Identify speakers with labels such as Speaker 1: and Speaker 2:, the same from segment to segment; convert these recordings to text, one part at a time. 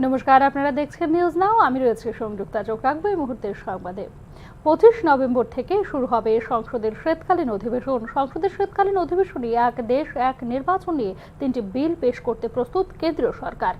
Speaker 1: নমস্কার, আপনারা দেখছেন নিউজ নাও। আমি রয়েছে সংযুক্তা। চোখ রাখবো এই মুহূর্তের সংবাদে। 25 নভেম্বর থেকে শুরু হবে সংসদের শীতকালীন অধিবেশন। সংসদের শীতকালীন অধিবেশনে এক দেশ এক নির্বাচন নিয়ে 3টি বিল পেশ করতে প্রস্তুত কেন্দ্রীয় সরকার।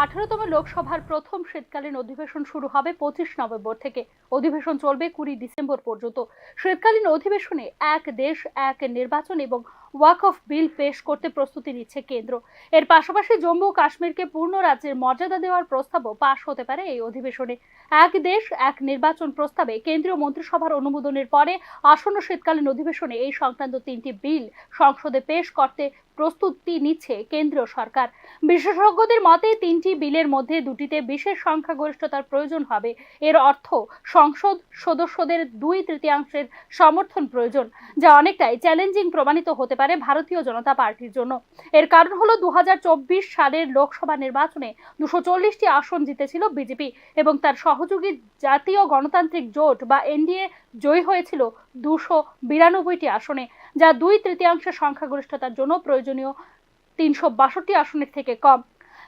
Speaker 1: 18তম লোকসভার প্রথম শীতকালীন অধিবেশন শুরু হবে 25 নভেম্বর থেকে। অধিবেশন চলবে 20 ডিসেম্বর পর্যন্ত। শীতকালীন অধিবেশনে এক দেশ এক নির্বাচন এবং ওয়াকফ বিল পেশ করতে প্রস্তুতি নিচ্ছে কেন্দ্র। এর পাশাপাশি জম্মু ও কাশ্মীরকে পূর্ণ রাজ্যের মর্যাদা দেওয়ার প্রস্তাবও পাশ হতে পারে এই অধিবেশনে। এক দেশ এক নির্বাচন প্রস্তাবে কেন্দ্রীয় মন্ত্রিসভার অনুমোদনের পরে আসন্ন শীতকালীন অধিবেশনে এই সংক্রান্ত 3টি বিল সংসদে পেশ করতে প্রস্তুতি নিচ্ছে কেন্দ্রীয় সরকার। বিশেষজ্ঞদের মতে 3টি বিলের মধ্যে 2টিতে বিশেষ সংখ্যাগরিষ্ঠতার প্রয়োজন হবে। এর অর্থ সংসদ সদস্যদের 2/3 সমর্থন প্রয়োজন, যা অনেকটাই চ্যালেঞ্জিং প্রমাণিত হতে পারে ভারতীয় জনতা পার্টির জন্য। এর কারণ হলো 2024 সালের লোকসভা নির্বাচনে 240টি আসন জিতেছিল বিজেপি এবং তার সহযোগী জাতীয় গণতান্ত্রিক জোট বা এনডিএ জয়ী হয়েছিল 292টি আসনে, যা 2/3 সংখ্যাগরিষ্ঠতার জন্য প্রয়োজনীয় 362 আসনের থেকে কম।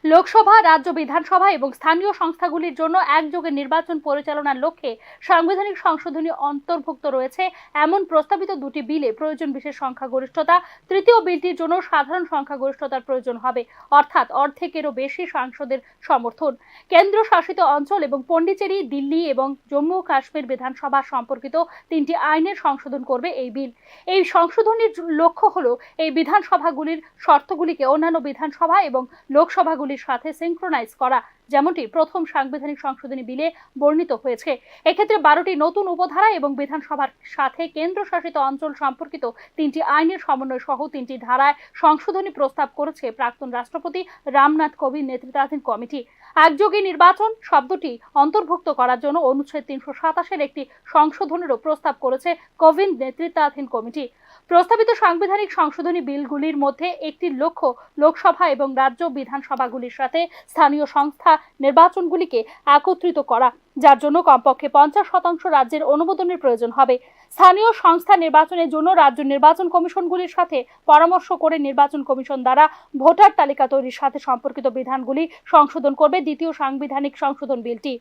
Speaker 1: লোকসভা, রাজ্য বিধানসভা এবং স্থানীয় সংস্থাগুলির জন্য একযোগে নির্বাচন পরিচালনার লক্ষ্যে সাংবিধানিক সংশোধনী অন্তর্ভুক্ত রয়েছে এমন প্রস্তাবিত 2টি বিলে প্রয়োজন বিশেষ সংখ্যাগরিষ্ঠতা। তৃতীয় বিলটির জন্য সাধারণ সংখ্যাগরিষ্ঠতার প্রয়োজন হবে, অর্থাৎ অর্ধেকেরও বেশি সাংসদের সমর্থন। কেন্দ্র শাসিত অঞ্চল এবং পন্ডিচেরি, দিল্লি এবং জম্মু ও কাশ্মীর বিধানসভা সম্পর্কিত 3টি আইনের সংশোধন করবে এই বিল। এই সংশোধনীর লক্ষ্য হলো এই বিধানসভাগুলির শর্তগুলিকে অন্যান্য বিধানসভা এবং লোকসভাগুলির সাথে সিনক্রোনাইজ করা, যেমনটি প্রথম সাংবিধানিক সংশোধনী বিলে বর্ণিত হয়েছে। এক্ষেত্রে 12টি নতুন উপধারা এবং বিধানসভার সাথে কেন্দ্রশাসিত অঞ্চল সম্পর্কিত 3টি আইনের সমন্বয় সহ 3টি ধারায় সংশোধনী প্রস্তাব করেছে প্রাক্তন রাষ্ট্রপতি রামনাথ কোবিন্দ নেতৃত্বাধীন কমিটি। একযোগে নির্বাচন শব্দটি অন্তর্ভুক্ত করার জন্য অনুচ্ছেদ 327-এর একটি সংশোধনেরও প্রস্তাব করেছে কোবিন্দ নেতৃত্বাধীন কমিটি। প্রস্তাবিত সাংবিধানিক সংশোধনী বিলগুলির মধ্যে একটি লক্ষ্য লোকসভা এবং রাজ্য বিধানসভাগুলির সাথে স্থানীয় সংস্থা নির্বাচনগুলিকে একত্রিত করা, যার জন্য কমপক্ষে 50% রাজ্যের অনুমোদনের প্রয়োজন হবে। স্থানীয় সংস্থা নির্বাচনের জন্য রাজ্য নির্বাচন কমিশনগুলির সাথে পরামর্শ করে নির্বাচন কমিশন দ্বারা ভোটার তালিকা তৈরির সাথে সম্পর্কিত বিধানগুলি সংশোধন করবে দ্বিতীয় সাংবিধানিক সংশোধন বিলটি।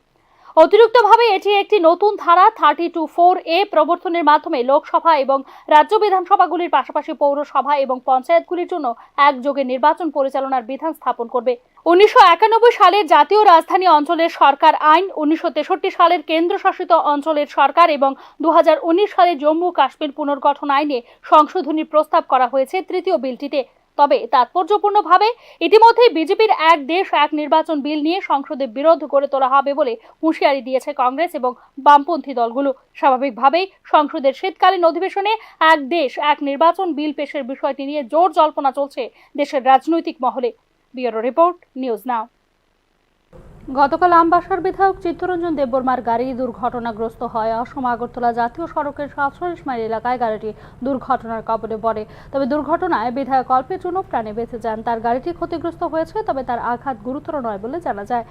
Speaker 1: অতিরিক্তভাবে এটি একটি নতুন ধারা 32(4)A প্রবর্তনের মাধ্যমে লোকসভা এবং রাজ্য বিধানসভাগুলির পাশাপাশি পৌরসভা এবং পঞ্চায়েতগুলির জন্য একযোগে নির্বাচন পরিচালনার বিধান স্থাপন করবে। 1991 সালের জাতীয় রাজধানী অঞ্চলের সরকার আইন, 1963 সালের কেন্দ্রশাসিত অঞ্চলের সরকার এবং 2019 সালে জম্মু কাশ্মীর পুনর্গঠন আইনে সংশোধনীর প্রস্তাব করা হয়েছে তৃতীয় বিলটিতে। তবে তাৎপর্যপূর্ণভাবে ইতিমধ্যেই বিজেপির এক দেশ এক নির্বাচন বিল নিয়ে সংসদে বিরোধ গড়ে তোলা হবে বলে হুঁশিয়ারি দিয়েছে কংগ্রেস এবং বামপন্থী দলগুলো। স্বাভাবিকভাবেই সংসদের শীতকালীন অধিবেশনে এক দেশ এক নির্বাচন বিল পেশের বিষয়টি নিয়ে জোর জল্পনা চলছে দেশের রাজনৈতিক মহলে। Bureau report, news now. গতকাল আমবাসার বিধায়ক চিত্তরঞ্জন দেববর্মার গাড়ি দুর্ঘটনাগ্রস্ত হয়। অসম আগরতলা জাতীয় সড়কের 47 মাইল এলাকায় গাড়িটি দুর্ঘটনার কবলে পড়ে। তবে দুর্ঘটনায় বিধায়ক অল্পের জন্য প্রাণে বেঁচে যান। তার গাড়িটি ক্ষতিগ্রস্ত হয়েছে, তবে তার আঘাত গুরুতর নয় বলে জানা যায়।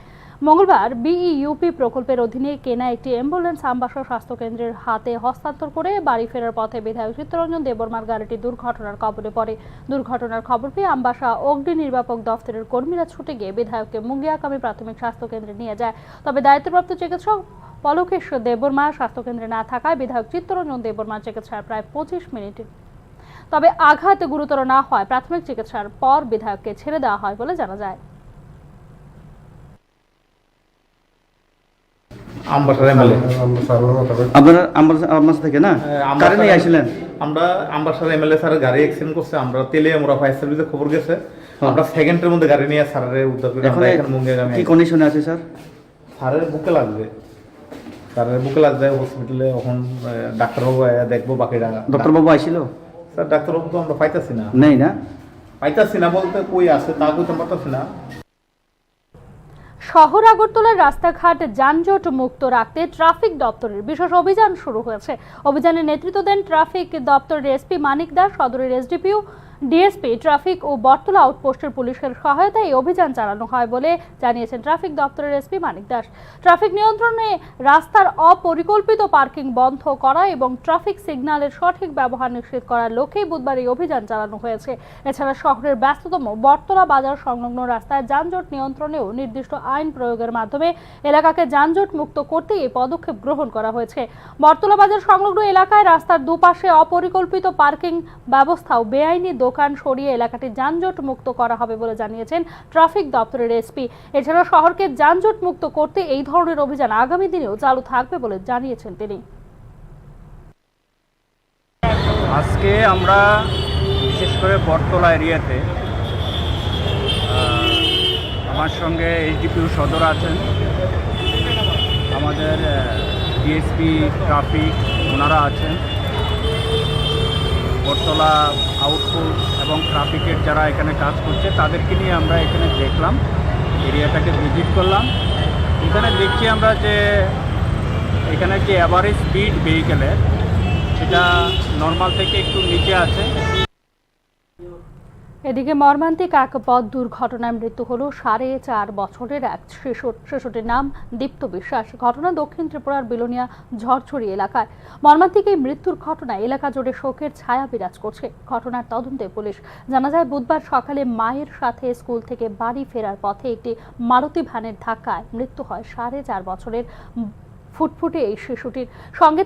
Speaker 1: মঙ্গলবার বিইউপি প্রকল্পের অধীনে কেনা একটি অ্যাম্বুলেন্স আমবাসা স্বাস্থ্যকেন্দ্রের হাতে হস্তান্তর করে বাড়ি ফেরার পথে বিধায়ক চিত্তরঞ্জন দেববর্মার গাড়িটি দুর্ঘটনার কবলে পড়ে। দুর্ঘটনার খবর পেয়ে আমবাসা অগ্নি নির্বাপক দফতরের কর্মীরা ছুটে গিয়ে বিধায়ককে মুঙ্গিয়াকামী প্রাথমিক স্বাস্থ্যকেন্দ্রে নিয়ে যায়। তবে দায়িত্বপ্রাপ্ত চিকিৎসক পলকেশ দেববর্মা স্বাস্থ্যকেন্দ্রে না থাকায় বিধায়ক চিত্তরঞ্জন দেববর্মার চিকিৎসার প্রায় 25 মিনিট। তবে আঘাত গুরুতর না হয় প্রাথমিক চিকিৎসার পর বিধায়ককে ছেড়ে দেওয়া হয় বলে জানা যায়।
Speaker 2: আমবাসার এমএলএ
Speaker 3: আপনারা আমবাসা থেকে না কারে নিয়ে আসছিলেন?
Speaker 2: আমরা আমবাসার এমএলএ স্যারের গাড়ি অ্যাক্সিডেন্ট করছে। আমরা তেলিয়ামুড়া ফায়ার সার্ভিসে খবর গেছে। আমরা সেকেন্ডের মধ্যে গাড়ি নিয়ে স্যারের উদ্ধার করে আমরা এখানে মুঙ্গিয়াগামী।
Speaker 3: কি কন্ডিশনে আছে স্যার?
Speaker 2: স্যারের বুকে লাগবে, স্যারের বুকে লাগবে হসপিটালে। এখন ডাক্তারবাবু দেখবো বাকিটা।
Speaker 3: ডক্টরবাবু আইছিল?
Speaker 2: স্যার ডাক্তারবাবু তো আমরা পাইতাছি না।
Speaker 3: নেই না?
Speaker 2: পাইতাছি না বলতে কই আছে তা কইতে পারতাছি না।
Speaker 1: শহর আগরতলার রাস্তাঘাট যানজট মুক্ত রাখতে ট্রাফিক দপ্তরের বিশেষ অভিযান শুরু হয়েছে। অভিযানের নেতৃত্ব দেন ট্রাফিক দপ্তরের এসপি মানিক দাস, সদরের এসডিপিও ডিএসপি, ট্রাফিক ও বটতলা আউটপোস্টের পুলিশের সহায়তায় এই অভিযান চালানো হয় বলে জানিয়েছেন ট্রাফিক দপ্তরের এসপি মানিক দাস। ট্রাফিক নিয়ন্ত্রণে রাস্তার অপরিকল্পিত পার্কিং বন্ধ করা এবং ট্রাফিক সিগন্যালের সঠিক ব্যবহার নিশ্চিত করার লক্ষ্যেই বুধবার এই অভিযান চালানো হয়েছে। এছাড়া শহরের ব্যস্ততম বটতলা বাজার সংলগ্ন রাস্তায় যানজট নিয়ন্ত্রণেও নির্দিষ্ট আইন প্রয়োগের মাধ্যমে এলাকাকে যানজট মুক্ত করতে এই পদক্ষেপ গ্রহণ করা হয়েছে। বটতলা বাজার সংলগ্ন এলাকায় রাস্তার দুপাশে অপরিকল্পিত পার্কিং ব্যবস্থা ও বেআইনি দোকান সরিয়ে এলাকাটি যানজট মুক্ত করা হবে বলে জানিয়েছেন ট্রাফিক দপ্তরের এসপি। এছাড়া শহরকে যানজট মুক্ত করতে এই ধরনের অভিযান আগামী দিনেও চালু থাকবে বলে জানিয়েছেন তিনি।
Speaker 4: আজকে আমরা বিশেষ করে বটতলা এরিয়াতে আমার সঙ্গে এইচডিপিউ সদর আছেন, আমাদের ডিএসপি ট্রাফিক ওনারা আছেন, বটতলা আউটপোস্ট এবং ট্রাফিকের যারা এখানে কাজ করছে তাদেরকে নিয়ে আমরা এখানে দেখলাম, এরিয়াটাকে ভিজিট করলাম। এখানে দেখছি আমরা যে এখানে যে অ্যাভারেজ স্পিড ভেহিকেলের সেটা নর্মাল থেকে একটু নিচে আছে।
Speaker 1: এদিকে মর্মান্তিক এক পথ দুর্ঘটনায় মৃত্যু হলো 4.5 বছরের এক শিশুটির নাম দীপ্ত বিশ্বাস। ঘটনা দক্ষিণ ত্রিপুরার বিলোনিয়া ঝড়ছড়ি এলাকায়। মর্মান্তিক এই মৃত্যুর ঘটনায় এলাকা জুড়ে শোকের ছায়া বিরাজ করছে। ঘটনার তদন্তে পুলিশ। জানা যায় বুধবার সকালে মায়ের সাথে স্কুল থেকে বাড়ি ফেরার পথে একটি মারুতি ভ্যানের ধাক্কায় মৃত্যু হয় 4.5 বছরের ফুটফুটে এই শিশুটির। সঙ্গে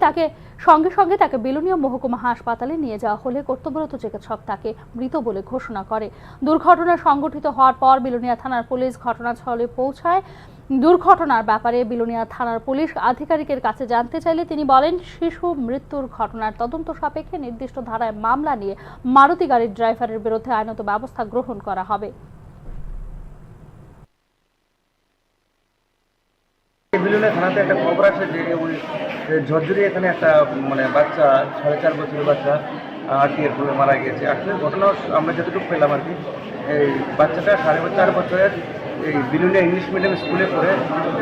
Speaker 1: সঙ্গে তাকে বিলোনিয়া মহকুমা হাসপাতালে নিয়ে যাওয়া হলে কর্তব্যরত চিকিৎসক তাকে মৃত বলে ঘোষণা করে। দুর্ঘটনা সংঘটিত হওয়ার পর বিলোনিয়া থানার পুলিশ ঘটনাস্থলে পৌঁছায়। দুর্ঘটনার ব্যাপারে বিলোনিয়া থানার পুলিশ আধিকারিকের কাছে জানতে চাইলে তিনি বলেন, শিশু মৃত্যুর ঘটনার তদন্ত সাপেক্ষে নির্দিষ্ট ধারায় মামলা নিয়ে মারুতি গাড়ির ড্রাইভারের বিরুদ্ধে আইনত ব্যবস্থা গ্রহণ করা হবে।
Speaker 3: বিলোনিয়া থানাতে একটা খবর আসে যে ওই ঝরঝরি এখানে একটা বাচ্চা 4.5 বছরের বাচ্চা আরটিএর পরে মারা গেছে। আসলে ঘটনা আমরা যতটুকু পেলাম আর কি, এই বাচ্চাটা 4.5 বছরের এই বিলোনিয়া ইংলিশ মিডিয়াম স্কুলে পড়ে,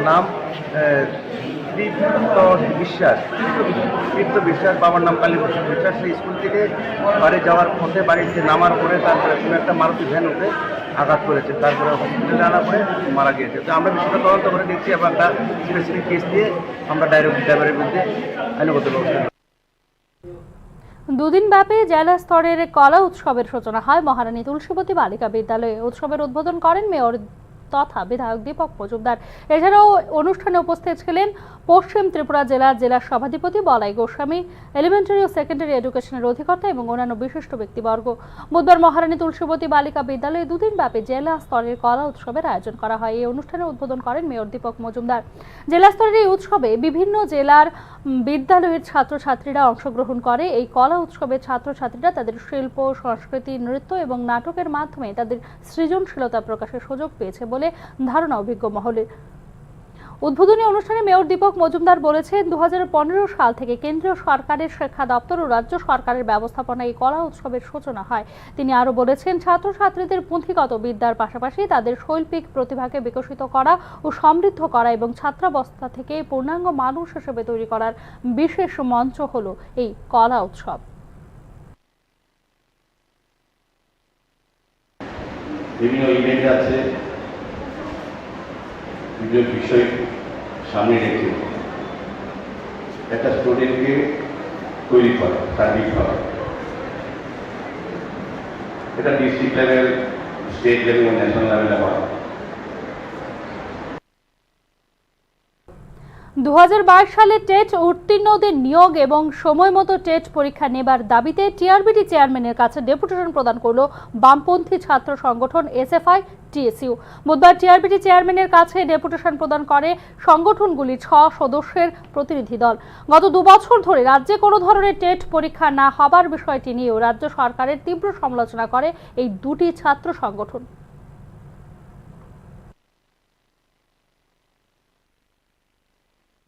Speaker 3: নাম তৃপ্ত বিশ্বাস, বাবার নাম কালীপ্রসাদ বিশ্বাস। সেই স্কুল থেকে বাড়ি যাওয়ার পথে বাড়িতে নামার পরে তারপরে কোনো একটা মারুতি ভ্যান উঠে আঘাত করেছে, তারপরে হসপিটালে আনা পরে মারা গিয়েছে। তো আমরা বিষয়টা তদন্ত করে দেখছি এবং একটা স্পেসিফিক কেস দিয়ে আমরা ড্রাইভারের বিরুদ্ধে আইনগত ব্যবস্থা।
Speaker 1: দুদিন ব্যাপী জেলা স্তরের কলা উৎসবের সূচনা হয় মহারানী তুলসীবতী বালিকা বিদ্যালয়ে। উৎসবের উদ্বোধন করেন মেয়র তথা বিধায়ক দীপক মজুমদার। এছাড়াও অনুষ্ঠানে উপস্থিত ছিলেন পশ্চিম ত্রিপুরা জেলার সভাধিপতি বলাই গোস্বামী, এলিমেন্টারি ও সেকেন্ডারি এডুকেশনের অধিকর্তা এবং অন্যান্য বিশিষ্ট ব্যক্তিবর্গ। বুধবার মহারানী তুলসীবতী বালিকা বিদ্যালয়ে দুদিন ব্যাপী জেলা স্তরের কলা উৎসবের আয়োজন করা হয়। এই অনুষ্ঠানে উদ্বোধন করেন মেয়র দীপক মজুমদার। জেলা স্তরের এই উৎসবে বিভিন্ন জেলার বিদ্যালয়ের ছাত্রছাত্রীরা অংশগ্রহণ করে। এই কলা উৎসবে ছাত্রছাত্রীরা তাদের শিল্প, সংস্কৃতি, নৃত্য এবং নাটকের মাধ্যমে তাদের সৃজনশীলতা প্রকাশের সুযোগ পেয়েছে বলে ধারণা অভিজ্ঞ মহলের। উদ্বোধনী অনুষ্ঠানে মেয়র দীপক মজুমদার বলেছেন, 2015 সাল থেকে কেন্দ্রীয় সরকারের শিক্ষা দপ্তর ও রাজ্য সরকারের ব্যবস্থাপনায় এই কলা উৎসবের সূচনা হয়। তিনি আরও বলেছেন, ছাত্রছাত্রীদের পুঁথিগত বিদ্যার পাশাপাশি তাদের শৈল্পিক প্রতিভাকে বিকশিত করা ও সমৃদ্ধ করা এবং ছাত্রাবস্থা থেকে পূর্ণাঙ্গ মানুষ হিসেবে তৈরি করার বিশেষ মঞ্চ হলো এই কলা উৎসব।
Speaker 5: বিভিন্ন ইভেন্ট আছে, বিভিন্ন বিষয় সামনে রেখে একটা স্টুডেন্টকে তৈরি করা, সার্ভিস করা, এটা district level, state level, national লেভেলে হয়।
Speaker 1: 2022 সালে টেট উত্তীর্ণদের নিয়োগ এবং সময় মতো টেট পরীক্ষা নেবার দাবিতে টিআরবিটি চেয়ারম্যানের কাছে ডেপুটেশন প্রদান করল বামপন্থী ছাত্র সংগঠন এসএফআই টিএসইউ। বুধবার টিআরবিটি চেয়ারম্যানের কাছে ডেপুটেশন প্রদান করে সংগঠনগুলির 6 সদস্যের প্রতিনিধি দল। গত 2 বছর ধরে রাজ্যে কোনো ধরনের টেট পরীক্ষা না হবার বিষয়টি নিয়েও রাজ্য সরকারের তীব্র সমালোচনা করে এই দুটি ছাত্র সংগঠন।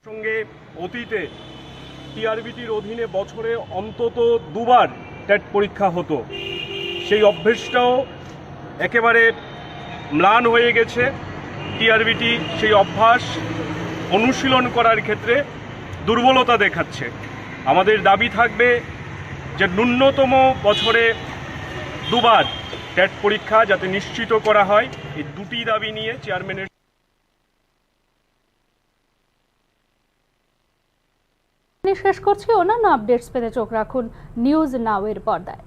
Speaker 6: সঙ্গে অতীতে টিআরবিটির অধীনে বছরে অন্তত 2বার টেট পরীক্ষা হতো, সেই অভ্যেসটাও একেবারে ম্লান হয়ে গেছে। টিআরবিটি সেই অভ্যাস অনুশীলন করার ক্ষেত্রে দুর্বলতা দেখাচ্ছে। আমাদের দাবি থাকবে যে ন্যূনতম বছরে দুবার টেট পরীক্ষা যাতে নিশ্চিত করা হয়, এই দুটি দাবি নিয়ে চেয়ারম্যানের
Speaker 1: শেষ করছি। অন্যান্য আপডেটস পেতে চোখ রাখুন নিউজ নাও এর পর্দায়।